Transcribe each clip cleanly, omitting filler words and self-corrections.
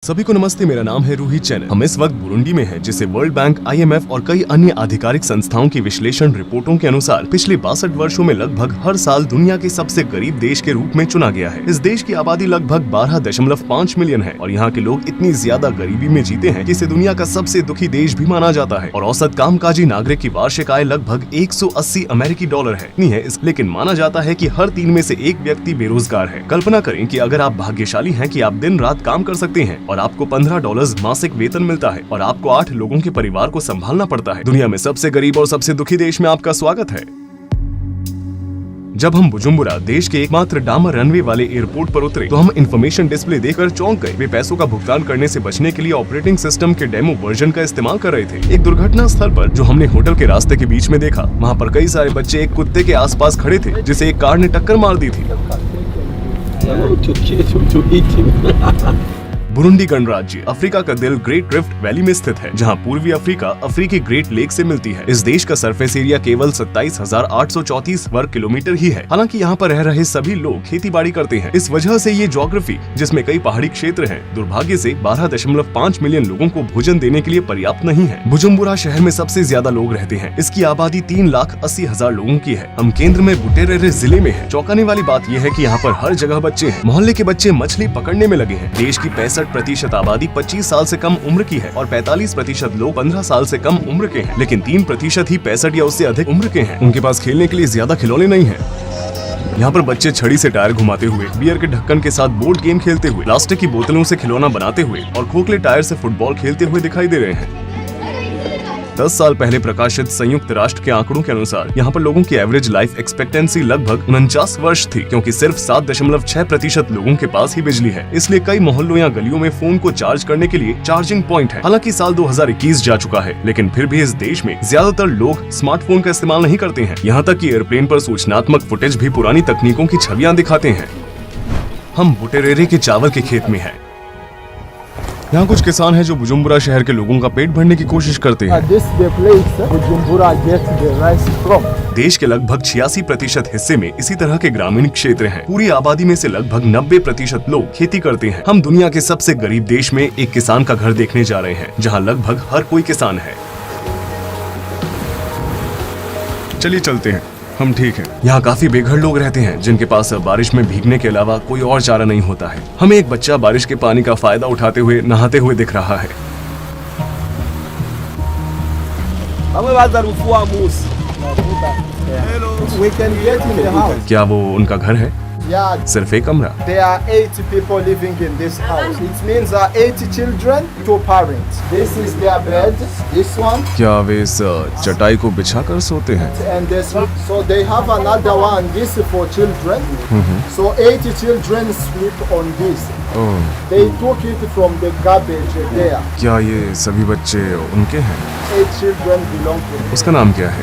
सभी को नमस्ते, मेरा नाम है रूही चैनल। हम इस वक्त बुरुंडी में हैं, जिसे वर्ल्ड बैंक, IMF और कई अन्य आधिकारिक संस्थाओं की विश्लेषण रिपोर्टों के अनुसार पिछले 62 वर्षों में लगभग हर साल दुनिया के सबसे गरीब देश के रूप में चुना गया है। इस देश की आबादी लगभग 12.5 मिलियन है और यहाँ के लोग इतनी ज्यादा गरीबी में जीते हैं कि इसे दुनिया का सबसे दुखी देश भी माना जाता है। और औसत कामकाजी नागरिक की वार्षिक आय लगभग 180 अमेरिकी डॉलर है। इतनी है, लेकिन माना जाता है कि हर 3 में से 1 व्यक्ति बेरोजगार है। कल्पना करें कि अगर आप भाग्यशाली हैं कि आप दिन रात काम कर सकते हैं और आपको $15 मासिक वेतन मिलता है और आपको 8 लोगों के परिवार को संभालना पड़ता है। दुनिया में सबसे गरीब और सबसे दुखी देश में आपका स्वागत है। जब हम बुजुम्बुरा देश के एकमात्र डामर रनवे वाले एयरपोर्ट पर उतरे तो हम इंफॉर्मेशन डिस्प्ले देखकर चौंक गए। वे पैसों का भुगतान करने से बचने के लिए ऑपरेटिंग सिस्टम के डेमो वर्जन का इस्तेमाल कर रहे थे। एक दुर्घटना स्थल पर जो हमने होटल के रास्ते के बीच में देखा, वहाँ पर कई सारे बच्चे एक कुत्ते के आसपास खड़े थे जिसे एक कार ने टक्कर मार दी थी। बुरुंडी गणराज्य अफ्रीका का दिल ग्रेट रिफ्ट वैली में स्थित है, जहां पूर्वी अफ्रीका अफ्रीकी ग्रेट लेक से मिलती है। इस देश का सरफेस एरिया केवल 27,834 वर्ग किलोमीटर ही है। हालांकि यहां पर रह रहे सभी लोग खेती बाड़ी करते हैं। इस वजह से ये ज्योग्राफी, जिसमें कई पहाड़ी क्षेत्र हैं, दुर्भाग्य से 12.5 मिलियन लोगों को भोजन देने के लिए पर्याप्त नहीं है। बुजुम्बुरा शहर में सबसे ज्यादा लोग रहते हैं। इसकी आबादी 3,80,000 लोगों की है। हम केंद्र में बुटेरेरे जिले में है। चौंकाने वाली बात यह है कि यहाँ पर हर जगह बच्चे हैं। मोहल्ले के बच्चे मछली पकड़ने में लगे हैं। देश की 65% आबादी 25 साल से कम उम्र की है और 45% लोग 15 साल से कम उम्र के हैं, लेकिन 3% ही 65 या उससे अधिक उम्र के हैं। उनके पास खेलने के लिए ज्यादा खिलौने नहीं हैं। यहाँ पर बच्चे छड़ी से टायर घुमाते हुए, बियर के ढक्कन के साथ बोर्ड गेम खेलते हुए, प्लास्टिक की बोतलों से खिलौना बनाते हुए और खोखले टायर से फुटबॉल खेलते हुए दिखाई दे रहे हैं। 10 साल पहले प्रकाशित संयुक्त राष्ट्र के आंकड़ों के अनुसार यहाँ पर लोगों की एवरेज लाइफ एक्सपेक्टेंसी लगभग 49 वर्ष थी, क्योंकि सिर्फ 7.6% लोगों के पास ही बिजली है। इसलिए कई मोहल्लों या गलियों में फोन को चार्ज करने के लिए चार्जिंग पॉइंट है। हालांकि साल 2021 जा चुका है, लेकिन फिर भी इस देश में ज्यादातर लोग स्मार्टफोन का इस्तेमाल नहीं करते हैं। यहाँ तक कि एयरप्लेन पर सूचनात्मक फुटेज भी पुरानी तकनीकों की छवियां दिखाते हैं। हम बुटेरेरे के चावल के खेत में हैं। यहाँ कुछ किसान हैं जो बुजुम्बुरा शहर के लोगों का पेट भरने की कोशिश करते हैं। देश के लगभग 86% हिस्से में इसी तरह के ग्रामीण क्षेत्र हैं। पूरी आबादी में से लगभग 90% लोग खेती करते हैं। हम दुनिया के सबसे गरीब देश में एक किसान का घर देखने जा रहे हैं, जहाँ लगभग हर कोई किसान है। चलिए चलते हैं, हम ठीक हैं। यहाँ काफी बेघर लोग रहते हैं जिनके पास बारिश में भीगने के अलावा कोई और चारा नहीं होता है। हमें एक बच्चा बारिश के पानी का फायदा उठाते हुए नहाते हुए दिख रहा है। क्या वो उनका घर है? सिर्फ एक कमरा। There are 8 people living in this house. It means 8 children, 2 parents. This is their bed. This one. क्या वे इस चटाई को बिछा कर सोते हैं? And this one. So they have another one. This is for children. So 8 children sleep on this. They took it from the garbage there. क्या ये सभी बच्चे उनके हैं? 8 children belong to them. उसका नाम क्या है?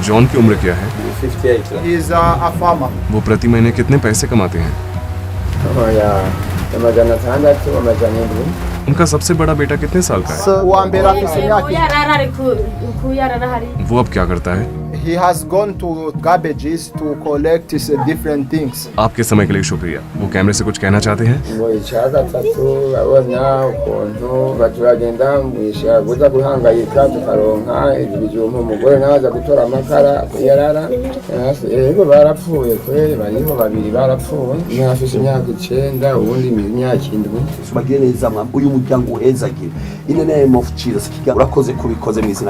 जॉन की उम्र क्या है? 58. He is a farmer. वो प्रति महीने कितने पैसे कमाते हैं? उनका सबसे बड़ा बेटा कितने साल का है? वो अब क्या करता है? He has gone to garbages to collect different things. आपके समय के लिए शुक्रिया। वो कैमरे से कुछ कहना चाहते हैं?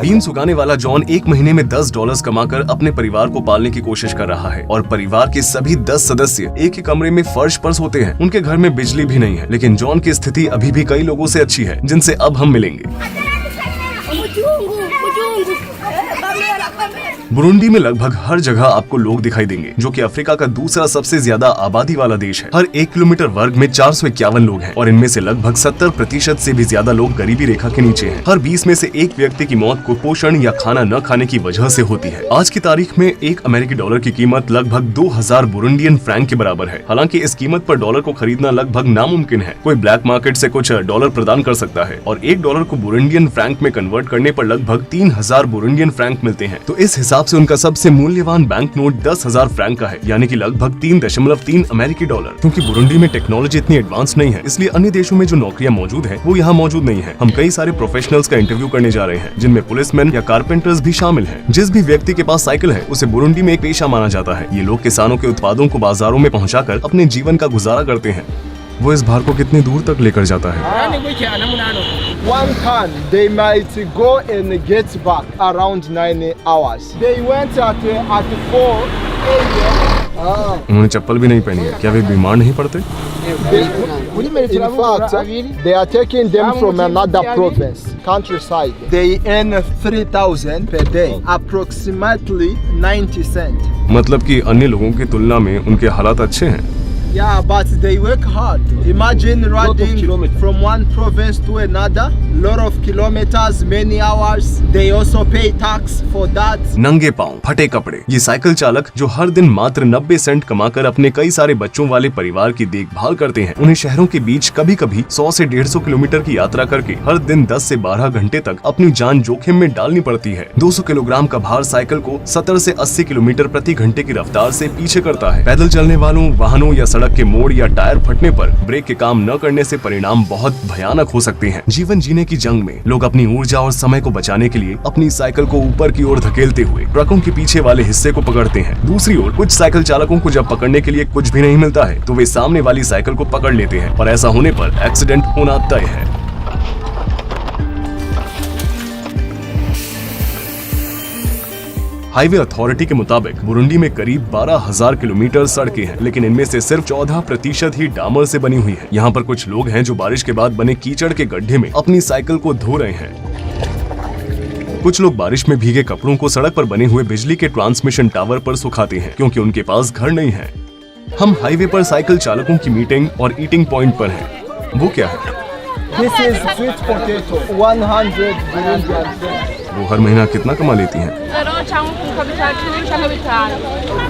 बीन्स उगाने वाला जॉन 1 महीने में $10 कमाकर अपने परिवार को पालने की कोशिश कर रहा है और परिवार के सभी 10 सदस्य एक ही कमरे में फर्श पर सोते हैं। उनके घर में बिजली भी नहीं है, लेकिन जॉन की स्थिति अभी भी कई लोगों से अच्छी है, जिनसे अब हम मिलेंगे। बुरुंडी में लगभग हर जगह आपको लोग दिखाई देंगे, जो कि अफ्रीका का दूसरा सबसे ज्यादा आबादी वाला देश है। हर 1 किलोमीटर वर्ग में 451 लोग हैं और इनमें से लगभग 70% से भी ज्यादा लोग गरीबी रेखा के नीचे हैं। हर 20 में से 1 व्यक्ति की मौत कुपोषण या खाना न खाने की वजह से होती है। आज की तारीख में 1 अमेरिकी डॉलर की कीमत लगभग 2000 बुरुंडियन फ्रैंक के बराबर है। हालांकि इस कीमत पर डॉलर को खरीदना लगभग नामुमकिन है। कोई ब्लैक मार्केट से कुछ डॉलर प्रदान कर सकता है और $1 को बुरुंडियन फ्रैंक में कन्वर्ट करने पर लगभग 3000 बुरुंडियन फ्रैंक मिलते हैं। तो इस हिसाब हिसाब से उनका सबसे मूल्यवान बैंक नोट 10,000 फ्रैंक का है, यानी कि लगभग 3.3 अमेरिकी डॉलर। क्योंकि बुरुंडी में टेक्नोलॉजी इतनी एडवांस नहीं है, इसलिए अन्य देशों में जो नौकरियां मौजूद हैं, वो यहाँ मौजूद नहीं है। हम कई सारे प्रोफेशनल्स का इंटरव्यू करने जा रहे हैं, जिनमें पुलिसमैन या कारपेंटर्स भी शामिल हैं। जिस भी व्यक्ति के पास साइकिल है, उसे बुरुंडी में एक पेशा माना जाता है। ये लोग किसानों के उत्पादों को बाजारों में पहुँचाकर अपने जीवन का गुजारा करते हैं। वो इस भार को कितनी दूर तक लेकर जाता है? One ton, they might go and get back around 9 hours. They went at 4 a.m. उन्होंने चप्पल भी नहीं पहनी है। क्या वे बीमार नहीं पड़ते? In fact, they are taking them from another province, countryside. They earn 3,000 per day, approximately 90 cents. मतलब कि अन्य लोगों की तुलना में उनके हालात अच्छे हैं। Yeah, but they work hard. Imagine riding from one province to another, lot of kilometers, many hours. They also pay tax for that. नंगे पांव, फटे कपड़े, ये साइकिल चालक जो हर दिन मात्र 90 सेंट कमाकर अपने कई सारे बच्चों वाले परिवार की देखभाल करते हैं, उन्हें शहरों के बीच कभी कभी 100 से 150 किलोमीटर की यात्रा करके हर दिन 10 से 12 घंटे तक अपनी जान जोखिम में डालनी पड़ती है। 200 किलोग्राम का भार साइकिल को 70 से 80 किलोमीटर प्रति घंटे की रफ्तार से पीछे करता है। पैदल चलने वालों, वाहनों या सड़क के मोड़ या टायर फटने पर ब्रेक के काम न करने से परिणाम बहुत भयानक हो सकते हैं। जीवन जीने की जंग में लोग अपनी ऊर्जा और समय को बचाने के लिए अपनी साइकिल को ऊपर की ओर धकेलते हुए ट्रकों के पीछे वाले हिस्से को पकड़ते हैं। दूसरी ओर कुछ साइकिल चालकों को जब पकड़ने के लिए कुछ भी नहीं मिलता है, तो वे सामने वाली साइकिल को पकड़ लेते हैं और ऐसा होने पर एक्सीडेंट होना तय है। हाईवे अथॉरिटी के मुताबिक बुरुंडी में करीब 12,000 किलोमीटर सड़कें हैं, लेकिन इनमें से सिर्फ 14% ही डामर से बनी हुई है। यहाँ पर कुछ लोग हैं जो बारिश के बाद बने कीचड़ के गड्ढे में अपनी साइकिल को धो रहे हैं। कुछ लोग बारिश में भीगे कपड़ों को सड़क पर बने हुए बिजली के ट्रांसमिशन टावर पर सुखाते हैं, क्योंकि उनके पास घर नहीं है। हम हाईवे पर साइकिल चालकों की मीटिंग और ईटिंग पॉइंट पर हैं। वो क्या है? This is sweet potato, 100 Burundian francs. वो हर महीना कितना कमा लेती हैं?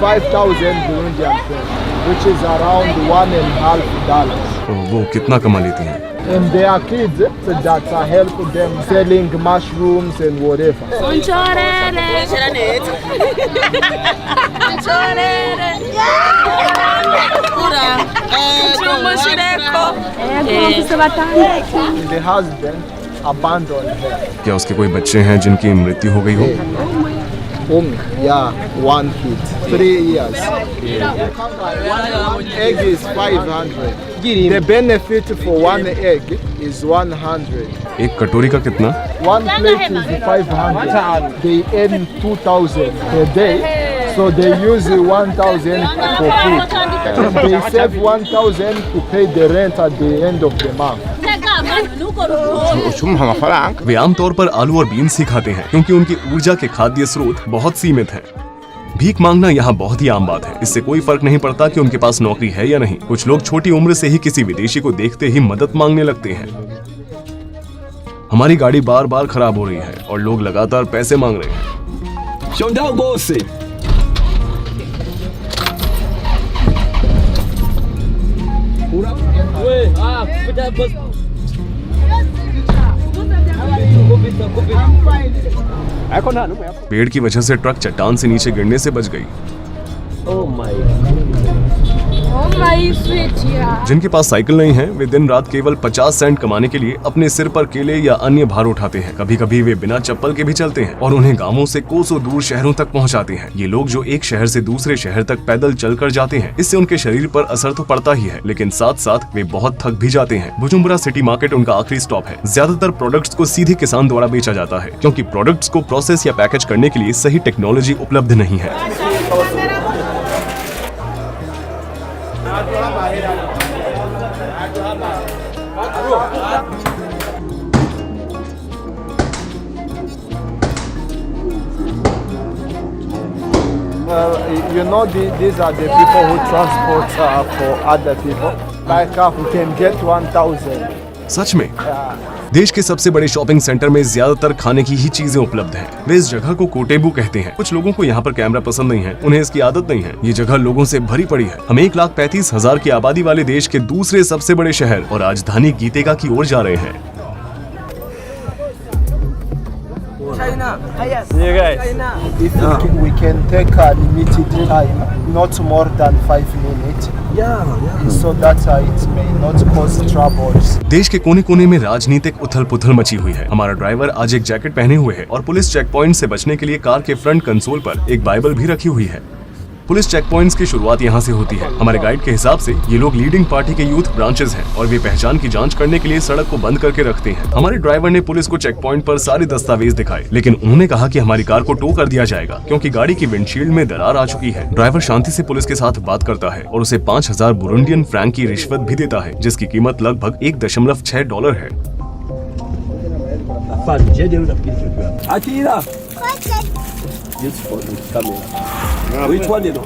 5,000 Burundian francs, which is around $1.5. वो कितना कमा लेती हैं? And there are kids that are helping them selling mushrooms and whatever. The husband abandoned her. क्या उसके कोई बच्चे हैं जिनकी मृत्यु हो गई हो? Yeah, one kid, 3 years. One egg is 500. The benefit for one egg is 100. एक कटोरी का कितना? One plate is 500. They earn 2,000 per day, so they use 1,000 for food. They save 1,000 to pay the rent at the end of the month. वे आमतौर पर आलू और beans ही खाते हैं, क्योंकि उनकी ऊर्जा के खाद्य स्रोत बहुत सीमित हैं। भीख मांगना यहाँ बहुत ही आम बात है। इससे कोई फर्क नहीं पड़ता कि उनके पास नौकरी है या नहीं। कुछ लोग छोटी उम्र से ही किसी विदेशी को देखते ही मदद मांगने लगते हैं। हमारी गाड़ी बार बार खराब हो रही है और लोग लगातार पैसे मांग रहे हैं। पेड़ की वजह से ट्रक चट्टान से नीचे गिरने से बच गई। जिनके पास साइकिल नहीं है, वे दिन रात केवल 50 सेंट कमाने के लिए अपने सिर पर केले या अन्य भार उठाते हैं। कभी कभी वे बिना चप्पल के भी चलते हैं और उन्हें गांवों से कोसों दूर शहरों तक पहुंचाते हैं। ये लोग जो एक शहर से दूसरे शहर तक पैदल चलकर जाते हैं, इससे उनके शरीर पर असर तो पड़ता ही है, लेकिन साथ साथ वे बहुत थक भी जाते हैं। बुजुम्बुरा सिटी मार्केट उनका आखिरी स्टॉप है। ज्यादातर प्रोडक्ट्स को सीधे किसान द्वारा बेचा जाता है, क्योंकि प्रोडक्ट्स को प्रोसेस या पैकेज करने के लिए सही टेक्नोलॉजी उपलब्ध नहीं है। You know, these are the people who transport for other people. Like we can get 1,000. सच में देश के सबसे बड़े शॉपिंग सेंटर में ज्यादातर खाने की ही चीजें उपलब्ध हैं। वे इस जगह को कोटेबू कहते हैं। कुछ लोगों को यहाँ पर कैमरा पसंद नहीं है, उन्हें इसकी आदत नहीं है। ये जगह लोगों से भरी पड़ी है। हम 1,35,000 की आबादी वाले देश के दूसरे सबसे बड़े शहर और राजधानी गीतेगा की ओर जा रहे हैं। You guys. If we can take a limited time, not more than 5 minutes, so that it may not cause troubles. देश के कोने कोने में राजनीतिक उथल पुथल मची हुई है। हमारा ड्राइवर आज एक जैकेट पहने हुए है और पुलिस चेक पॉइंट से बचने के लिए कार के फ्रंट कंसोल पर एक बाइबल भी रखी हुई है। पुलिस चेक पॉइंट्स की शुरुआत यहाँ से होती है। हमारे गाइड के हिसाब से ये लोग लीडिंग पार्टी के यूथ ब्रांचेस हैं और वे पहचान की जांच करने के लिए सड़क को बंद करके रखते हैं। हमारे ड्राइवर ने पुलिस को चेक पॉइंट पर सारे दस्तावेज दिखाए, लेकिन उन्होंने कहा कि हमारी कार को टो कर दिया जाएगा क्योंकि गाड़ी की विंडशील्ड में दरार आ चुकी है। ड्राइवर शांति से पुलिस के साथ बात करता है और उसे 5000 बुरुंडियन फ्रैंक की रिश्वत भी देता है, जिसकी कीमत लगभग $1.6 है। Which one you know?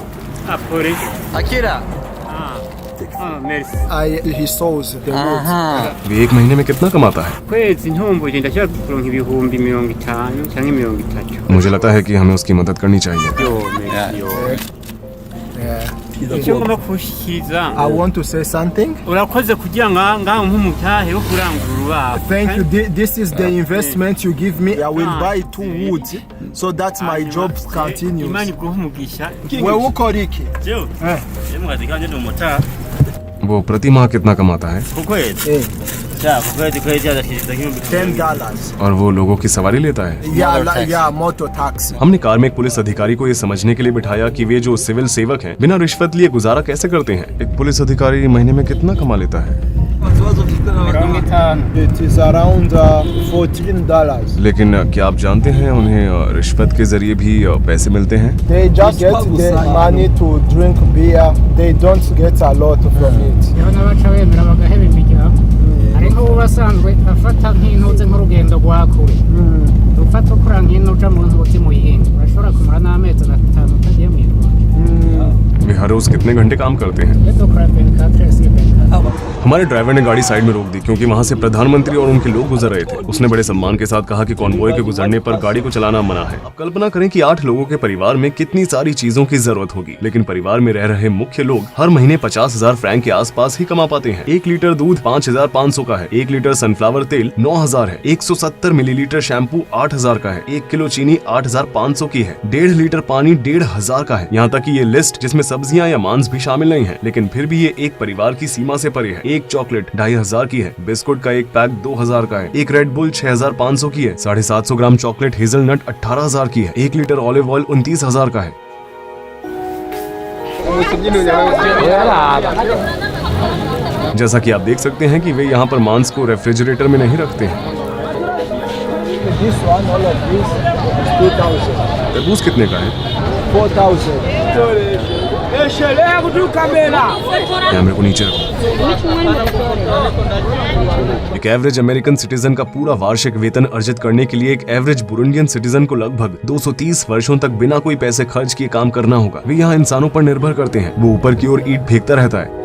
Akira. Merci. He sows the wood. वे एक महीने में कितना कमाता है? Kwezi ntumbuye ndashaka kuronka ibihumbi 50 cyangwa 30. मुझे लगता है कि हमें उसकी मदद करनी चाहिए। Yo, merci yo. Yeah. Icyo ngomba kushyikiza. I want to say something. Urakoze kugira ngaho nk'umutahe wo kurangurura. Thank you. This is the investment you give me. I will buy 2 woods so that my job continues. Imani iguhe umugisha. Wewe uko riki? Yo. Mu kazi kanje ndi umutahe. वो प्रति माह कितना कमाता है? Ku kwezi. Kwezi adashiriza $10. और वो लोगों की सवारी लेता है? Yeah, motor taxi. हमने कार में एक पुलिस अधिकारी को ये समझने के लिए बिठाया कि वे जो सिविल सेवक हैं बिना रिश्वत लिए गुजारा कैसे करते हैं। एक पुलिस अधिकारी महीने में कितना कमा लेता है? It is around $14. लेकिन क्या आप जानते हैं उन्हें रिश्वत के जरिए भी पैसे मिलते हैं? They just get the money to drink beer. They don't get a lot from it. n'abaca bemera bagaheba imiryango hari nk'ubu basanzwe afata nk'intuze nk'urugendo rwa kure ufata ukora nk'ino uja mu nzuzi mu yindi urashobora kumara n'amezi 5 utagiye mu Rwanda। वे हर रोज कितने घंटे काम करते हैं? ये तो private का trace के हमारे ड्राइवर ने गाड़ी साइड में रोक दी क्योंकि वहाँ से प्रधानमंत्री और उनके लोग गुजर रहे थे। उसने बड़े सम्मान के साथ कहा कि कॉन्वॉय के गुजरने पर गाड़ी को चलाना मना है। अब कल्पना करें कि 8 लोगों के परिवार में कितनी सारी चीजों की जरूरत होगी, लेकिन परिवार में रह रहे मुख्य लोग हर महीने 50,000 फ्रैंक के आसपास ही कमा पाते हैं। 1 लीटर दूध 5,500 का है, 1 लीटर सनफ्लावर तेल 9,000 है, 170 मिलीलीटर शैम्पू 8,000 का है, 1 किलो चीनी 8,500 की है, 1.5 लीटर पानी 1,500 का है। यहाँ तक कि ये लिस्ट जिसमें सब्जियां या मांस भी शामिल नहीं है, लेकिन फिर भी ये एक परिवार की सीमा से परे है। एक चॉकलेट 2,500 की है, बिस्कुट का एक पैक 2,000 का है, एक रेड बुल 6,500 की है, 750 ग्राम चॉकलेट हेजलनट 18,000 की है, 1 लीटर ऑलिव ऑयल 29,000 का है। जैसा कि आप देख सकते हैं कि वे यहाँ पर मांस को रेफ्रिजरेटर में नहीं रखते हैं। This one, all of this is 2,000. तरबूज कितने का है? 4,000. यहाँ मेरे को नीचे रखो। एक एवरेज अमेरिकन सिटीजन का पूरा वार्षिक वेतन अर्जित करने के लिए एक एवरेज बुरुंडियन सिटीजन को लगभग 230 वर्षों तक बिना कोई पैसे खर्च किए काम करना होगा। वे यहाँ इंसानों पर निर्भर करते हैं। वो ऊपर की ओर ईंट फेंकता रहता है।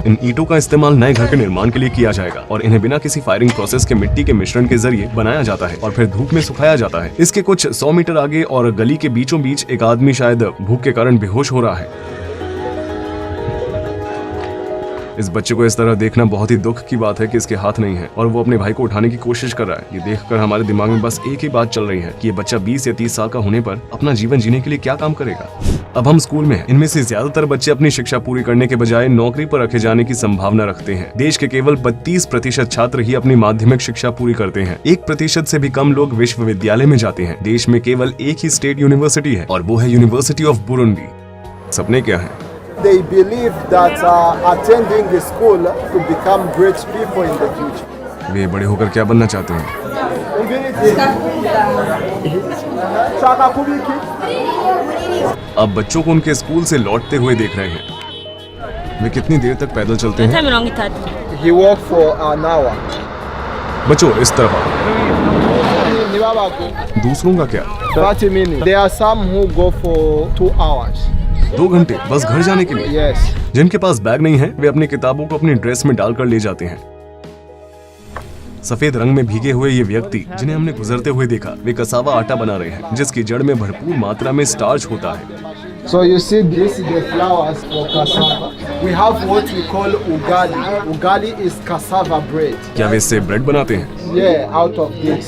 इन ईंटों का इस्तेमाल नए घर के निर्माण के लिए किया जाएगा और इन्हें बिना किसी फायरिंग प्रोसेस के मिट्टी के मिश्रण के जरिए बनाया जाता है और फिर धूप में सुखाया जाता है। इसके कुछ 100 मीटर आगे और गली के बीचों बीच एक आदमी शायद भूख के कारण बेहोश हो रहा है। इस बच्चे को इस तरह देखना बहुत ही दुख की बात है कि इसके हाथ नहीं है और वो अपने भाई को उठाने की कोशिश कर रहा है। ये देखकर हमारे दिमाग में बस एक ही बात चल रही है कि ये बच्चा 20 या 30 साल का होने पर अपना जीवन जीने के लिए क्या काम करेगा। अब हम स्कूल में हैं। इनमें से ज्यादातर बच्चे अपनी शिक्षा पूरी करने के बजाय नौकरी पर रखे जाने की संभावना रखते हैं। देश के केवल 32% छात्र ही अपनी माध्यमिक शिक्षा पूरी करते हैं। 1% से भी कम लोग विश्वविद्यालय में जाते हैं। देश में केवल एक ही स्टेट यूनिवर्सिटी है और वो है यूनिवर्सिटी ऑफ बुरुंडी। सपने क्या है? They believe that attending the school to become great people in the future. वे बड़े होकर क्या बनना चाहते हैं? अब बच्चों को उनके स्कूल से लौटते हुए देख रहे हैं। वे कितनी देर तक पैदल चलते हैं? He walked for an hour. बच्चों इस तरफ दूसरों का क्या? 30 minutes. There are some who go for 2 hours. 2 घंटे बस घर जाने के लिए। Yes. जिनके पास बैग नहीं है वे अपनी किताबों को अपनी ड्रेस में डालकर ले जाते हैं। सफेद रंग में भीगे हुए ये व्यक्ति जिन्हें हमने गुजरते हुए देखा, वे कसावा आटा बना रहे हैं जिसकी जड़ में भरपूर मात्रा में स्टार्च होता है। So you see this the flowers for cassava. We have what we call ugali. Ugali is cassava bread. क्या वे इससे ब्रेड बनाते हैं? Yeah, out of this.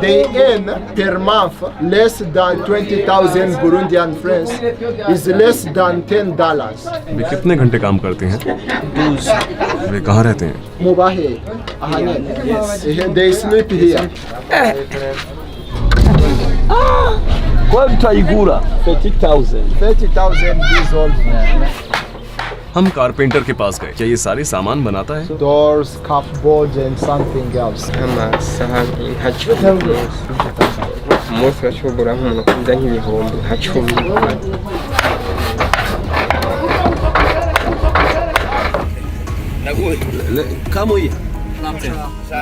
They earn per month less than 20,000 Burundian francs. Is less than $10. वे कितने घंटे काम करते हैं? वे कहाँ रहते हैं? Mubahe. Yes. They sleep here. Kwa mtaigura 30,000. 30,000 years old. हम कारपेंटर के पास गए। क्या ये सारे सामान बनाता है? Doors, cupboards, and something else. amasahani nka cumi umunsi urashobora nk'umuntu kuza nk'ibihumbi nka 10. Kamo ye?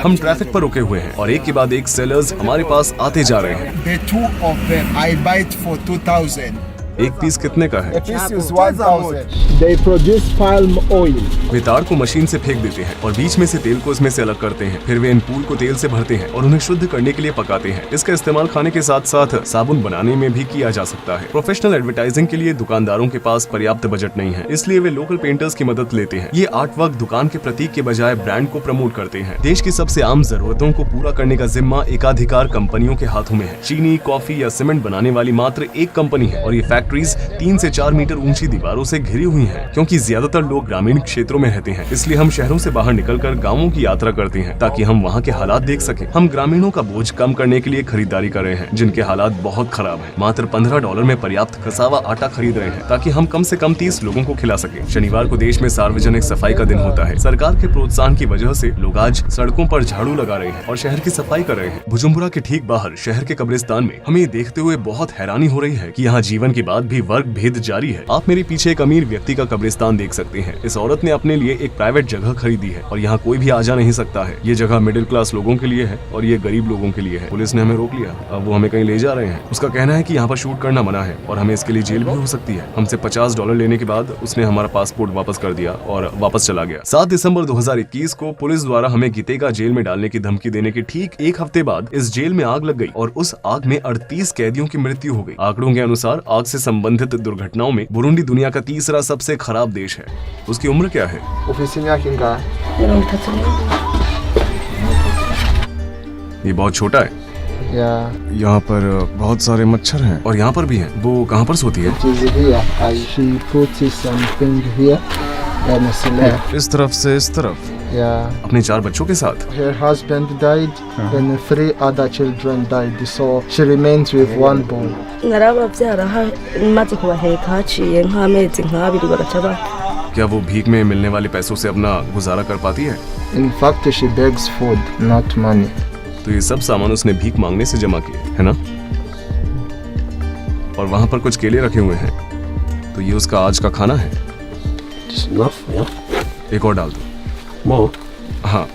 हम ट्रैफिक पर रुके हुए हैं और एक के बाद एक सेलर्स हमारे पास आते जा रहे हैं। The two of them, I buy it for 2,000. एक पीस कितने का है? A piece is 1,000. They produce palm oil. वे तार को मशीन से फेंक देते हैं और बीच में से तेल को इसमें से अलग करते हैं। फिर वे इन पूल को तेल से भरते हैं और उन्हें शुद्ध करने के लिए पकाते हैं। इसका इस्तेमाल खाने के साथ साथ साबुन बनाने में भी किया जा सकता है। प्रोफेशनल एडवर्टाइजिंग के लिए दुकानदारों के पास पर्याप्त बजट नहीं है, इसलिए वे लोकल पेंटर्स की मदद लेते हैं। ये आर्ट वर्क दुकान के प्रतीक के बजाय ब्रांड को प्रमोट करते हैं। देश की सबसे आम जरूरतों को पूरा करने का जिम्मा एकाधिकार कंपनियों के हाथों में है। चीनी, कॉफी या सीमेंट बनाने वाली मात्र एक कंपनी है और ये फैक्ट्रीज 3 से 4 मीटर ऊंची दीवारों से घिरी हुई हैं। क्योंकि ज्यादातर लोग ग्रामीण क्षेत्रों में रहते हैं, इसलिए हम शहरों से बाहर निकलकर गांवों की यात्रा करते हैं ताकि हम वहां के हालात देख सकें। हम ग्रामीणों का बोझ कम करने के लिए खरीदारी कर रहे हैं जिनके हालात बहुत खराब हैं। मात्र $15 में पर्याप्त कसावा आटा खरीद रहे हैं ताकि हम कम से कम 30 लोगों को खिला सकें। शनिवार को देश में सार्वजनिक सफाई का दिन होता है। सरकार के प्रोत्साहन की वजह से लोग आज सड़कों पर झाड़ू लगा रहे हैं और शहर की सफाई कर रहे हैं। बुजुम्बुरा के ठीक बाहर शहर के कब्रिस्तान में हमें ये देखते हुए बहुत हैरानी हो रही है कि यहाँ जीवन के बाद भी वर्ग भेद जारी है। आप मेरे पीछे एक अमीर व्यक्ति का कब्रिस्तान देख सकते हैं। इस औरत ने अपने लिए एक प्राइवेट जगह खरीदी है और यहाँ कोई भी आ जा नहीं सकता है। ये जगह मिडिल क्लास लोगों के लिए है और ये गरीब लोगों के लिए है। पुलिस ने हमें रोक लिया, अब वो हमें कहीं ले जा रहे हैं। उसका कहना है कि यहाँ पर शूट करना मना है और हमें इसके लिए जेल भी हो सकती है। हमसे $50 लेने के बाद उसने हमारा पासपोर्ट वापस कर दिया और वापस चला गया। 7 दिसंबर 2021 को पुलिस द्वारा हमें गितेगा जेल में डालने की धमकी देने के ठीक एक हफ्ते बाद इस जेल में आग लग गई और उस आग में 38 कैदियों की मृत्यु हो गई। आंकड़ों के अनुसार आग से संबंधित दुर्घटनाओं में बुरुंडी दुनिया का तीसरा सबसे खराब देश है। उसकी उम्र क्या है? ये बहुत छोटा है। यहाँ पर बहुत सारे मच्छर हैं और यहाँ पर भी हैं। वो कहाँ पर सोती है? इस तरफ से इस तरफ। अपने 4 बच्चों के साथ। Her husband died and 3 other children died, so she remains with 1 boy. narababyara maze kubaheka haciye nk'amezi nk'abiri bagaca bapfa. क्या वो भीख में मिलने वाले पैसों से अपना गुजारा कर पाती है? In fact, she begs food, not money. तो ये सब सामान उसने भीख मांगने से जमा किए, है ना? और वहाँ पर कुछ केले रखे हुए हैं, तो ये उसका आज का खाना है। एक और डाल दो। हाँ।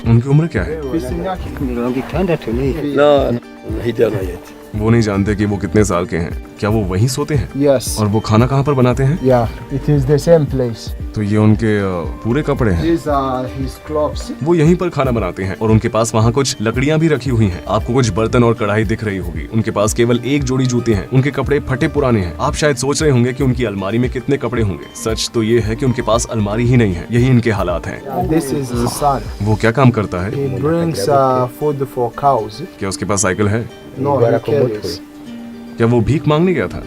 उनकी उम्र क्या है? वो नहीं जानते कि वो कितने साल के हैं। क्या वो वहीं सोते हैं? Yes. और वो खाना कहाँ पर बनाते हैं? Yeah, it is the same place. तो ये उनके पूरे कपड़े हैं। These are his clothes. वो यहीं पर खाना बनाते हैं और उनके पास वहाँ कुछ लकड़ियाँ भी रखी हुई हैं। आपको कुछ बर्तन और कढ़ाई दिख रही होगी। उनके पास केवल एक जोड़ी जूते हैं। उनके कपड़े फटे पुराने हैं। आप शायद सोच रहे होंगे कि उनकी अलमारी में कितने कपड़े होंगे। सच तो ये है कि उनके पास अलमारी ही नहीं है। यही इनके हालात हैं। This is his son. वो क्या काम करता है? He brings food for cows. क्या उसके पास साइकिल है? No, he carries. क्या वो भीख मांगने गया था?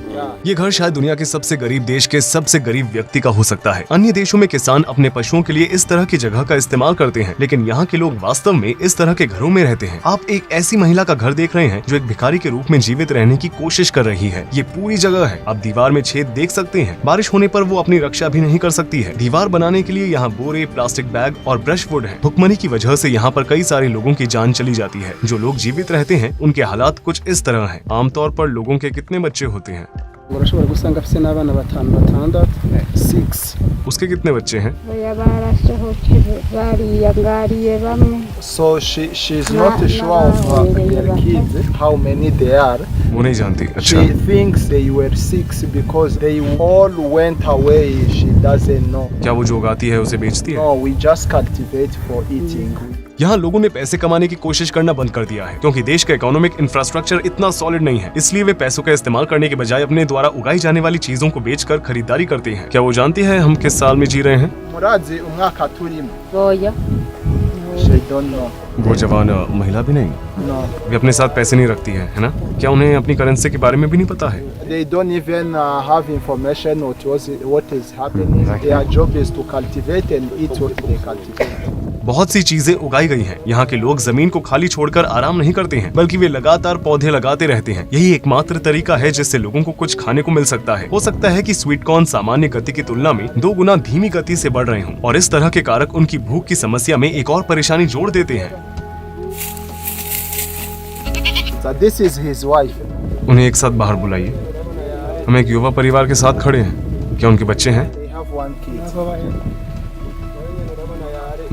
ये घर शायद दुनिया के सबसे गरीब देश के सबसे गरीब व्यक्ति का हो सकता है। अन्य देशों में किसान अपने पशुओं के लिए इस तरह की जगह का इस्तेमाल करते हैं, लेकिन यहाँ के लोग वास्तव में इस तरह के घरों में रहते हैं। आप एक ऐसी महिला का घर देख रहे हैं जो एक भिखारी के रूप में जीवित रहने की कोशिश कर रही है। ये पूरी जगह है। आप दीवार में छेद देख सकते हैं। बारिश होने पर वो अपनी रक्षा भी नहीं कर सकती है। दीवार बनाने के लिए यहाँ बोरे, प्लास्टिक बैग और ब्रश वुड है। भुखमरी की वजह से यहाँ पर कई सारे लोगों की जान चली जाती है। जो लोग जीवित रहते हैं उनके हालात कुछ इस तरह है। आमतौर पर लोगों के कितने बच्चे होते हैं? urashobora gusanga afise n'abana 5-6. उसके कितने बच्चे हैं? So she's not sure of their kids, how many they are. वो नहीं जानती। अच्छा। She thinks they were 6 because they all went away. She doesn't know. क्या वो जो उगाती है उसे बेचती है? No, we just cultivate for eating. यहाँ लोगों ने पैसे कमाने की कोशिश करना बंद कर दिया है क्योंकि देश का इकोनॉमिक इंफ्रास्ट्रक्चर इतना सॉलिड नहीं है। इसलिए वे पैसों का इस्तेमाल करने के बजाय अपने द्वारा उगाई जाने वाली चीजों को बेचकर खरीदारी करते हैं। क्या वो जानती है हम किस साल में जी रहे हैं? Murazi umwaka turimo. Oya. She don't know. वो जवान महिला भी नहीं, No. वे अपने साथ पैसे नहीं रखती है ना? क्या उन्हें अपनी करेंसी के बारे में भी नहीं पता है? They don't even have information what is happening. Their job is to cultivate and eat what they cultivate. बहुत सी चीजें उगाई गई हैं। यहाँ के लोग जमीन को खाली छोड़कर आराम नहीं करते हैं, बल्कि वे लगातार पौधे लगाते रहते हैं। यही एकमात्र तरीका है जिससे लोगों को कुछ खाने को मिल सकता है। हो सकता है कि स्वीट कॉर्न सामान्य गति की तुलना में 2 गुना धीमी गति से बढ़ रहे हों और इस तरह के कारक उनकी भूख की समस्या में एक और परेशानी जोड़ देते हैं। So this is his wife. उन्हें एक साथ बाहर बुलाइए। हम एक युवा परिवार के साथ खड़े हैं। क्या उनके बच्चे हैं? They have one kid.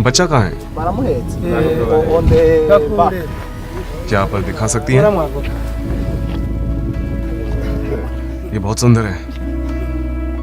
बच्चा कहाँ है? Baramuhetse on the back. क्या आप दिखा सकती हैं? ये बहुत सुंदर है।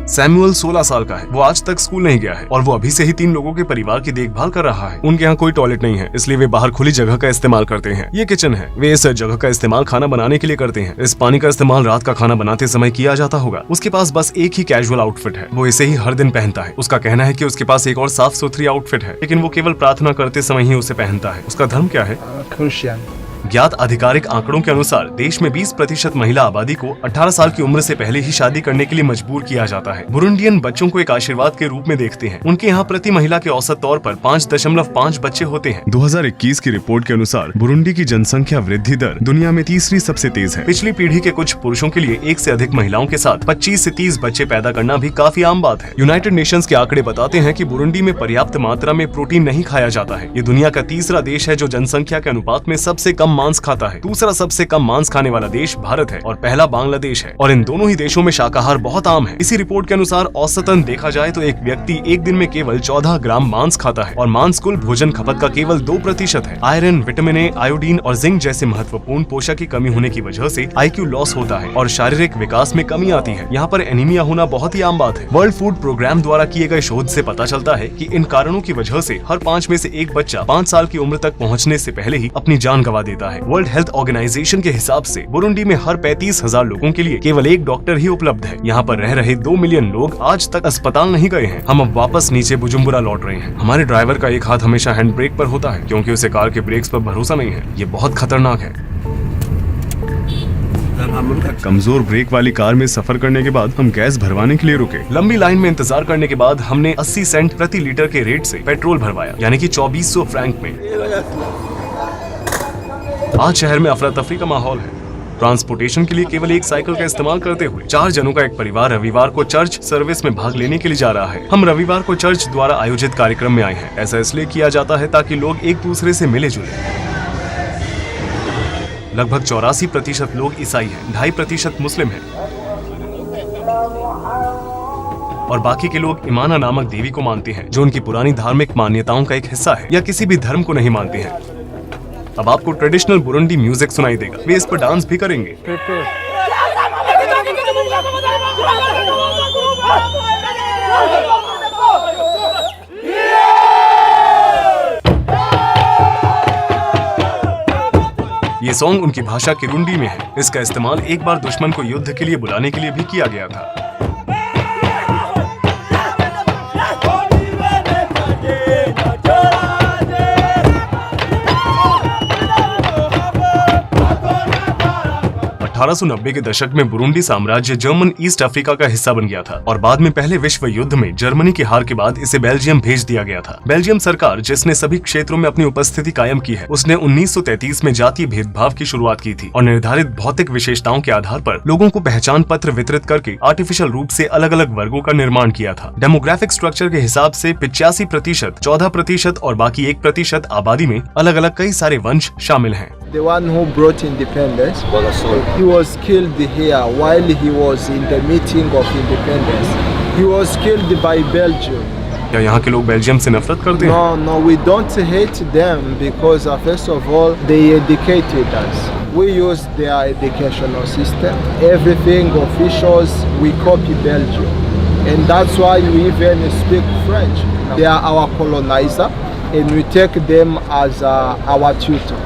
सैमुअल 16 साल का है। वो आज तक स्कूल नहीं गया है और वो अभी से ही 3 लोगों के परिवार की देखभाल कर रहा है। उनके यहाँ कोई टॉयलेट नहीं है, इसलिए वे बाहर खुली जगह का इस्तेमाल करते हैं। ये किचन है। वे इस जगह का इस्तेमाल खाना बनाने के लिए करते हैं। इस पानी का इस्तेमाल रात का खाना बनाते समय किया जाता होगा। उसके पास बस एक ही कैजुअल आउटफिट है, वो इसे ही हर दिन पहनता है। उसका कहना है कि उसके पास एक और साफ सुथरी आउटफिट है, लेकिन वो केवल प्रार्थना करते समय ही उसे पहनता है। उसका धर्म क्या है? Christian. ज्ञात आधिकारिक आंकड़ों के अनुसार देश में 20% महिला आबादी को 18 साल की उम्र से पहले ही शादी करने के लिए मजबूर किया जाता है। बुरुंडियन बच्चों को एक आशीर्वाद के रूप में देखते हैं। उनके यहाँ प्रति महिला के औसत तौर पर 5.5 बच्चे होते हैं। 2021 की रिपोर्ट के अनुसार बुरुंडी की जनसंख्या वृद्धि दर दुनिया में तीसरी सबसे तेज है। पिछली पीढ़ी के कुछ पुरुषों के लिए 1 से अधिक महिलाओं के साथ 25 से 30 बच्चे पैदा करना भी काफी आम बात है। यूनाइटेड नेशंस के आंकड़े बताते हैं कि बुरुंडी में पर्याप्त मात्रा में प्रोटीन नहीं खाया जाता है। ये दुनिया का तीसरा देश है जो जनसंख्या के अनुपात में सबसे कम मांस खाता है। दूसरा सबसे कम मांस खाने वाला देश भारत है और पहला बांग्लादेश है, और इन दोनों ही देशों में शाकाहार बहुत आम है। इसी रिपोर्ट के अनुसार औसतन देखा जाए तो एक व्यक्ति एक दिन में केवल 14 ग्राम मांस खाता है और मांस कुल भोजन खपत का केवल 2% है। आयरन, विटामिन ए, आयोडीन और जिंक जैसे महत्वपूर्ण पोषक की कमी होने की वजह से IQ लॉस होता है और शारीरिक विकास में कमी आती है। यहाँ पर एनीमिया होना बहुत ही आम बात है। वर्ल्ड फूड प्रोग्राम द्वारा किए गए शोध से पता चलता है कि इन कारणों की वजह से हर 5 में से 1 बच्चा 5 साल की उम्र तक पहुँचने से पहले ही अपनी जान गंवा देता है। वर्ल्ड हेल्थ ऑर्गेनाइजेशन के हिसाब से बुरुंडी में हर 35,000 लोगों के लिए केवल 1 डॉक्टर ही उपलब्ध है। यहाँ पर रह रहे 2 मिलियन लोग आज तक अस्पताल नहीं गए हैं। हम अब वापस नीचे बुजुम्बुरा लौट रहे हैं। हमारे ड्राइवर का एक हाथ हमेशा हैंड ब्रेक पर होता है क्योंकि उसे कार के ब्रेक्स पर भरोसा नहीं है। ये बहुत खतरनाक है। कमजोर ब्रेक वाली कार में सफर करने के बाद हम गैस भरवाने के लिए रुके। लंबी लाइन में इंतजार करने के बाद हमने 80 सेंट प्रति लीटर के रेट से पेट्रोल भरवाया, यानी कि 2400 फ्रैंक में। आज शहर में अफरा तफरी का माहौल है। ट्रांसपोर्टेशन के लिए केवल एक साइकिल का इस्तेमाल करते हुए 4 जनों का एक परिवार रविवार को चर्च सर्विस में भाग लेने के लिए जा रहा है। हम रविवार को चर्च द्वारा आयोजित कार्यक्रम में आए हैं। ऐसा इसलिए किया जाता है ताकि लोग एक दूसरे से मिले जुले। लगभग 84% लोग ईसाई हैं, 2.5% मुस्लिम हैं और बाकी के लोग इमाना नामक देवी को मानते हैं जो उनकी पुरानी धार्मिक मान्यताओं का एक हिस्सा है या किसी भी धर्म को नहीं मानते हैं। अब आपको ट्रेडिशनल बुरुंडी म्यूजिक सुनाई देगा। वे इस पर डांस भी करेंगे। ये सॉन्ग उनकी भाषा किरुंडी में है। इसका इस्तेमाल एक बार दुश्मन को युद्ध के लिए बुलाने के लिए भी किया गया था। अठारह 1890 के दशक में बुरुंडी साम्राज्य जर्मन ईस्ट अफ्रीका का हिस्सा बन गया था और बाद में पहले विश्व युद्ध में जर्मनी की हार के बाद इसे बेल्जियम भेज दिया गया था। बेल्जियम सरकार, जिसने सभी क्षेत्रों में अपनी उपस्थिति कायम की है, उसने 1933 में जातीय भेदभाव की शुरुआत की थी और निर्धारित भौतिक विशेषताओं के आधार पर लोगों को पहचान पत्र वितरित करके आर्टिफिशियल रूप से अलग अलग वर्गों का निर्माण किया था। डेमोग्राफिक स्ट्रक्चर के हिसाब से 85%, 14% और बाकी 1% आबादी में अलग अलग कई सारे वंश शामिल हैं। The one who brought independence, he was killed here while he was in the meeting of independence. He was killed by Belgium. क्या यहाँ के लोग बेल्जियम से नफरत करते हैं? No, we don't hate them because first of all they educated us. We use their educational system. Everything officials we copy Belgium, and that's why we even speak French. They are our colonizer, and we take them as our tutor.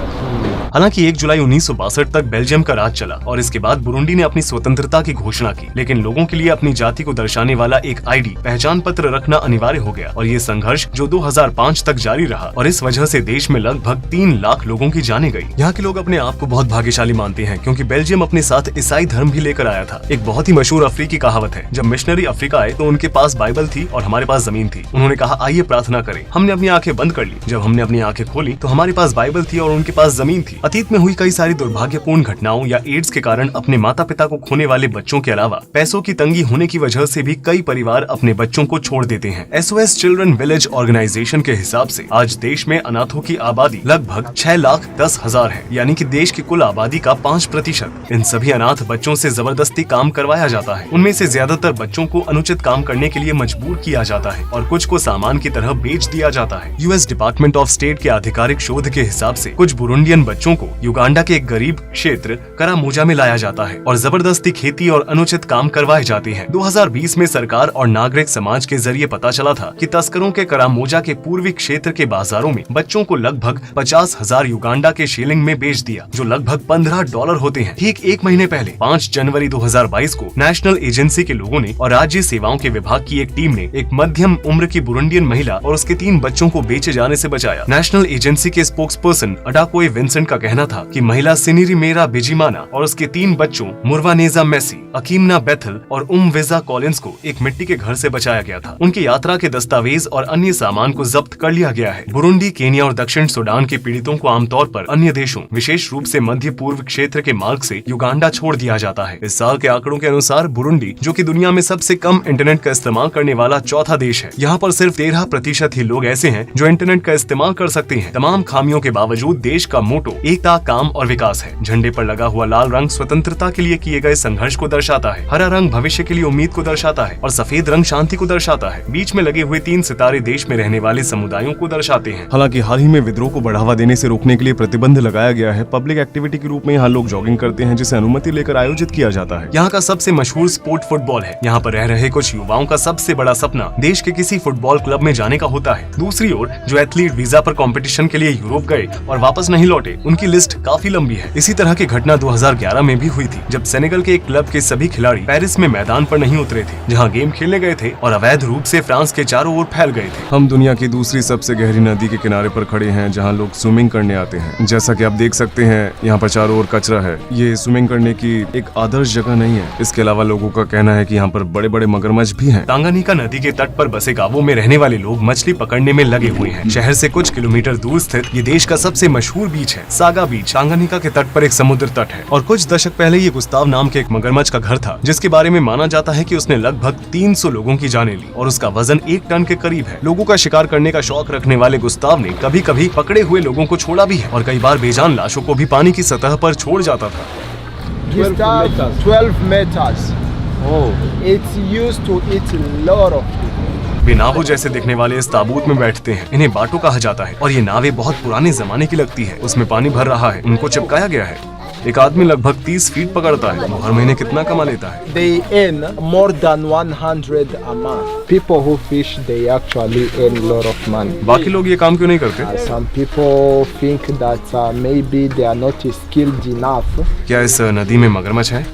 हालांकि 1 जुलाई 1962 तक Belgium का राज चला और इसके बाद Burundi ने अपनी स्वतंत्रता की घोषणा की, लेकिन लोगों के लिए अपनी जाति को दर्शाने वाला एक आईडी पहचान पत्र रखना अनिवार्य हो गया और ये संघर्ष जो 2005 तक जारी रहा और इस वजह से देश में लगभग 3 लाख लोगों की जाने गई। यहाँ के लोग अपने आप को बहुत भाग्यशाली मानते हैं क्योंकि बेल्जियम अपने साथ ईसाई धर्म भी लेकर आया था। एक बहुत ही मशहूर अफ्रीकी कहावत है, जब मिशनरी अफ्रीका आए तो उनके पास बाइबल थी और हमारे पास जमीन थी। उन्होंने कहा आइए प्रार्थना करें। हमने अपनी आंखें बंद कर ली। जब हमने अपनी आंखें खोली तो हमारे पास बाइबल थी और उनके पास जमीन थी। अतीत में हुई कई सारी दुर्भाग्यपूर्ण घटनाओं या एड्स के कारण अपने माता पिता को खोने वाले बच्चों के अलावा पैसों की तंगी होने की वजह से भी कई परिवार अपने बच्चों को छोड़ देते हैं। SOS चिल्ड्रन विलेज ऑर्गेनाइजेशन के हिसाब से आज देश में अनाथों की आबादी लगभग 6,10,000 है, यानी कि देश की कुल आबादी का 5%। इन सभी अनाथ बच्चों से जबरदस्ती काम करवाया जाता है। उनमें से ज्यादातर बच्चों को अनुचित काम करने के लिए मजबूर किया जाता है और कुछ को सामान की तरह बेच दिया जाता है। US डिपार्टमेंट ऑफ स्टेट के आधिकारिक शोध के हिसाब से कुछ बुरुंडियन बच्चों को युगांडा के एक गरीब क्षेत्र करामूजा में लाया जाता है और जबरदस्ती खेती और अनुचित काम करवाए जाते हैं। 2020 में सरकार और नागरिक समाज के जरिए पता चला था कि तस्करों के करामूजा के पूर्वी क्षेत्र के बाजारों में बच्चों को लगभग 50,000 युगांडा के शिलिंग में बेच दिया, जो लगभग $15 होते हैं। ठीक 1 महीने पहले 5 जनवरी 2022 को नेशनल एजेंसी के लोगों ने और राज्य सेवाओं के विभाग की एक टीम ने एक मध्यम उम्र की बुरुंडियन महिला और उसके 3 बच्चों को बेचे जाने से बचाया। नेशनल एजेंसी के स्पोक्सपर्सन अडाकोए विंसेंट का कहना था कि महिला सिनिरी मेरा बिजिमाना और उसके 3 बच्चों मुर्वानेजा मेसी, अकीमना बेथल और उमवेजा कॉलिंस को एक मिट्टी के घर से बचाया गया था। उनकी यात्रा के दस्तावेज और अन्य सामान को जब्त कर लिया गया है। बुरुंडी, केन्या और दक्षिण सूडान के पीड़ितों को आमतौर पर अन्य देशों, विशेष रूप से मध्य पूर्व क्षेत्र के मार्ग से युगांडा छोड़ दिया जाता है। इस साल के आंकड़ों के अनुसार बुरुंडी, जो कि दुनिया में सबसे कम इंटरनेट का इस्तेमाल करने वाला चौथा देश है, यहाँ पर सिर्फ 13% ही लोग ऐसे हैं जो इंटरनेट का इस्तेमाल कर सकते हैं। तमाम खामियों के बावजूद देश का मोटो एकता, काम और विकास है। झंडे पर लगा हुआ लाल रंग स्वतंत्रता के लिए किए गए संघर्ष को दर्शाता है, हरा रंग भविष्य के लिए उम्मीद को दर्शाता है और सफेद रंग शांति को दर्शाता है। बीच में लगे हुए 3 सितारे देश में रहने वाले समुदायों को दर्शाते हैं। हालांकि हाल ही में विद्रोह को बढ़ावा देने से रोकने के लिए प्रतिबंध लगाया गया है। पब्लिक एक्टिविटी के रूप में यहाँ लोग जॉगिंग करते हैं, जिसे अनुमति लेकर आयोजित किया जाता है। यहाँ का सबसे मशहूर स्पोर्ट फुटबॉल है। यहाँ पर रह रहे कुछ युवाओं का सबसे बड़ा सपना देश के किसी फुटबॉल क्लब में जाने का होता है। दूसरी ओर जो एथलीट वीजा पर कंपटीशन के लिए यूरोप गए और वापस नहीं लौटे, उनकी लिस्ट काफी लंबी है। इसी तरह की घटना 2011 में भी हुई थी, जब सेनेगल के एक क्लब के सभी खिलाड़ी पेरिस में मैदान पर नहीं उतरे थे, जहां गेम खेलने गए थे और अवैध रूप से फ्रांस के चारों ओर फैल गए थे। हम दुनिया की दूसरी सबसे गहरी नदी के किनारे पर खड़े हैं, जहां लोग स्विमिंग करने आते हैं। जैसा कि आप देख सकते हैं, यहाँ पर चारों ओर कचरा है। ये स्विमिंग करने की एक आदर्श जगह नहीं है। इसके अलावा लोगों का कहना है कि यहाँ पर बड़े बड़े मगरमच्छ भी हैं। तांगानिका नदी के तट पर बसे गांवों में रहने वाले लोग मछली पकड़ने में लगे हुए हैं। शहर से कुछ किलोमीटर दूर स्थित ये देश का सबसे मशहूर बीच है, सागा बीच। तांगानिका के तट पर एक समुद्र तट है और कुछ दशक पहले ये गुस्ताव नाम के एक मगरमच्छ का घर था, जिसके बारे में माना जाता है कि उसने लगभग 300 लोगों की जानें ली और उसका वजन 1 टन के करीब है। लोगों का शिकार करने का शौक रखने वाले गुस्ताव ने कभी कभी पकड़े हुए लोगों को छोड़ा भी है और कई बार बेजान लाशों को भी पानी की सतह पर छोड़ जाता था। 12 meters. It's used to eat a lot of people. वे नावों जैसे दिखने वाले इस ताबूत में बैठते हैं। इन्हें बाटो कहा जाता है और ये नावें बहुत पुराने जमाने की लगती है। उसमें पानी भर रहा है, उनको चिपकाया गया है। एक आदमी लगभग 30 फीट पकड़ता है। वो हर महीने कितना कमा लेता है? They earn more than 100 a month. People who fish, they actually earn a lot of money. बाकी लोग ये काम क्यों नहीं करते? Some people think that maybe they are not skilled enough. क्या इस नदी में मगरमच्छ है?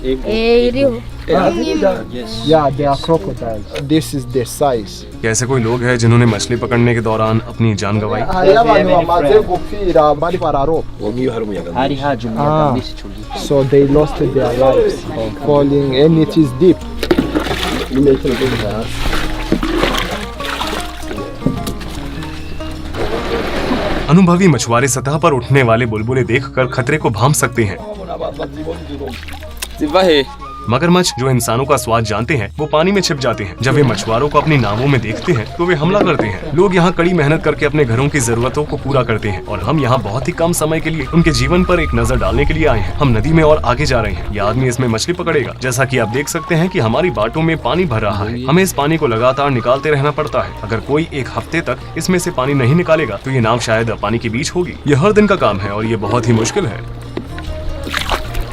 Yeah, they are crocodiles. This is the size. क्या ऐसे कोई लोग हैं जिन्होंने मछली पकड़ने के दौरान अपनी जान गंवाई? So they lost their lives falling, and it is deep. अनुभवी मछुआरे सतह पर उठने वाले बुलबुले देखकर खतरे को भांप सकते हैं। मगरमच्छ, जो इंसानों का स्वाद जानते हैं, वो पानी में छिप जाते हैं। जब वे मछुआरों को अपनी नावों में देखते हैं तो वे हमला करते हैं। लोग यहाँ कड़ी मेहनत करके अपने घरों की जरूरतों को पूरा करते हैं और हम यहाँ बहुत ही कम समय के लिए उनके जीवन पर एक नजर डालने के लिए आए हैं। हम नदी में और आगे जा रहे हैं। यह आदमी इसमें मछली पकड़ेगा। जैसा कि आप देख सकते हैं कि हमारी बाटों में पानी भर रहा है। हमें इस पानी को लगातार निकालते रहना पड़ता है। अगर कोई 1 हफ्ते तक इसमें से पानी नहीं निकालेगा तो ये नाव शायद पानी के बीच होगी। यह हर दिन का काम है और ये बहुत ही मुश्किल है।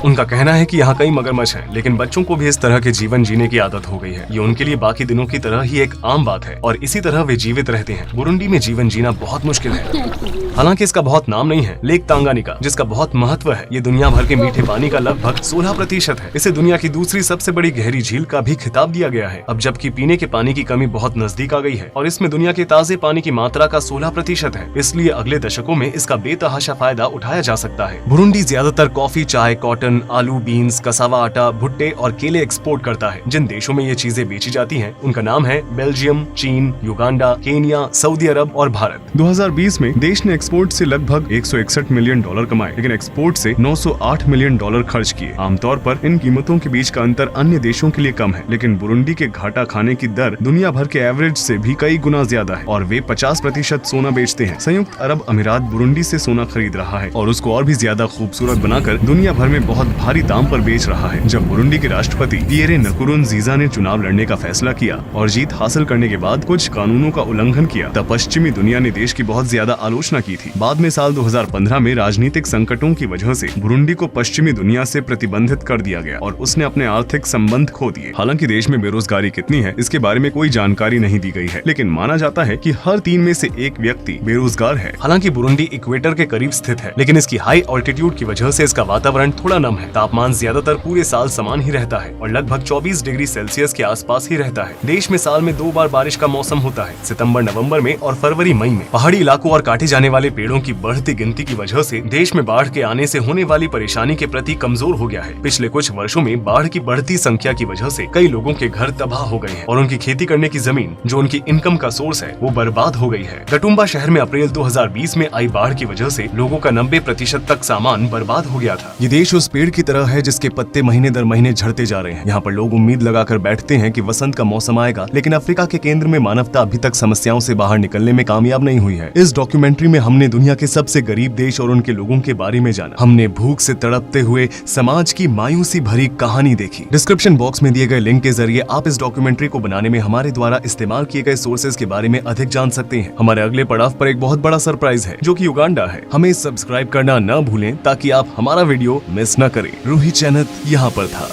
उनका कहना है कि यहाँ कई मगरमच्छ हैं, लेकिन बच्चों को भी इस तरह के जीवन जीने की आदत हो गई है। ये उनके लिए बाकी दिनों की तरह ही एक आम बात है और इसी तरह वे जीवित रहते हैं। बुरुंडी में जीवन जीना बहुत मुश्किल है। हालांकि इसका बहुत नाम नहीं है। लेक तांगानिका, जिसका बहुत महत्व है, ये दुनिया भर के मीठे पानी का लगभग 16% है। इसे दुनिया की दूसरी सबसे बड़ी गहरी झील का भी खिताब दिया गया है। अब जबकि पीने के पानी की कमी बहुत नजदीक आ गई है और इसमें दुनिया के ताजे पानी की मात्रा का 16% है, इसलिए अगले दशकों में इसका बेतहाशा फायदा उठाया जा सकता है। बुरुंडी ज्यादातर कॉफी, चाय, कॉटन, आलू, बीन्स, कसावा आटा, भुट्टे और केले एक्सपोर्ट करता है। जिन देशों में ये चीजें बेची जाती हैं, उनका नाम है बेल्जियम, चीन, युगांडा, केनिया, सऊदी अरब और भारत। 2020 में देश ने एक्सपोर्ट से लगभग $161 मिलियन कमाए, लेकिन एक्सपोर्ट से $908 मिलियन खर्च किए। आमतौर पर इन कीमतों के बीच का अंतर अन्य देशों के लिए कम है, लेकिन बुरुंडी के घाटा खाने की दर दुनिया भर के एवरेज से भी कई गुना ज्यादा है और वे 50% सोना बेचते हैं। संयुक्त अरब अमीरात बुरुंडी से सोना खरीद रहा है और उसको और भी ज्यादा खूबसूरत बनाकर दुनिया भर में बहुत भारी दाम पर बेच रहा है। जब बुरुंडी के राष्ट्रपति पियरे नकुरुनजीजा ने चुनाव लड़ने का फैसला किया और जीत हासिल करने के बाद कुछ कानूनों का उल्लंघन किया, तब पश्चिमी दुनिया ने देश की बहुत ज्यादा आलोचना की थी। बाद में साल 2015 में राजनीतिक संकटों की वजह से बुरुंडी को पश्चिमी दुनिया से प्रतिबंधित कर दिया गया और उसने अपने आर्थिक संबंध खो दिए। हालांकि देश में बेरोजगारी कितनी है इसके बारे में कोई जानकारी नहीं दी गई है, लेकिन माना जाता है कि हर 3 में से 1 व्यक्ति बेरोजगार है। हालांकि बुरुंडी इक्वेटर के करीब स्थित है, लेकिन इसकी हाई ऑल्टीट्यूड की वजह से इसका वातावरण थोड़ा नम है। तापमान ज्यादातर पूरे साल समान ही रहता है और लगभग 24 डिग्री सेल्सियस के आसपास ही रहता है। देश में साल में 2 बार बारिश का मौसम होता है, सितंबर नवंबर में और फरवरी मई में। पहाड़ी इलाकों और काटे जाने वाले पेड़ों की बढ़ती गिनती की वजह से देश में बाढ़ के आने से होने वाली परेशानी के प्रति कमजोर हो गया है। पिछले कुछ वर्षों में बाढ़ की बढ़ती संख्या की वजह से कई लोगों के घर तबाह हो गए हैं और उनकी खेती करने की जमीन, जो उनकी इनकम का सोर्स है, वो बर्बाद हो गई है। गटुम्बा शहर में अप्रैल 2020 में आई बाढ़ की वजह से लोगों का 90% तक सामान बर्बाद हो गया था। ये देश उस पेड़ की तरह है जिसके पत्ते महीने दर महीने झड़ते जा रहे हैं। यहाँ पर लोग उम्मीद लगाकर बैठते हैं कि वसंत का मौसम आएगा, लेकिन अफ्रीका के केंद्र में मानवता अभी तक समस्याओं से बाहर निकलने में कामयाब नहीं हुई है। इस डॉक्यूमेंट्री में हमने दुनिया के सबसे गरीब देश और उनके लोगों के बारे में जाना। हमने भूख से तड़पते हुए समाज की मायूसी भरी कहानी देखी। डिस्क्रिप्शन बॉक्स में दिए गए लिंक के जरिए आप इस डॉक्यूमेंट्री को बनाने में हमारे द्वारा इस्तेमाल किए गए सोर्सेज के बारे में अधिक जान सकते हैं। हमारे अगले पड़ाव पर एक बहुत बड़ा सरप्राइज है, जो कि युगांडा है। हमें सब्सक्राइब करना न भूलें ताकि आप हमारा वीडियो मिस न करें। रूही चैनत यहाँ पर था।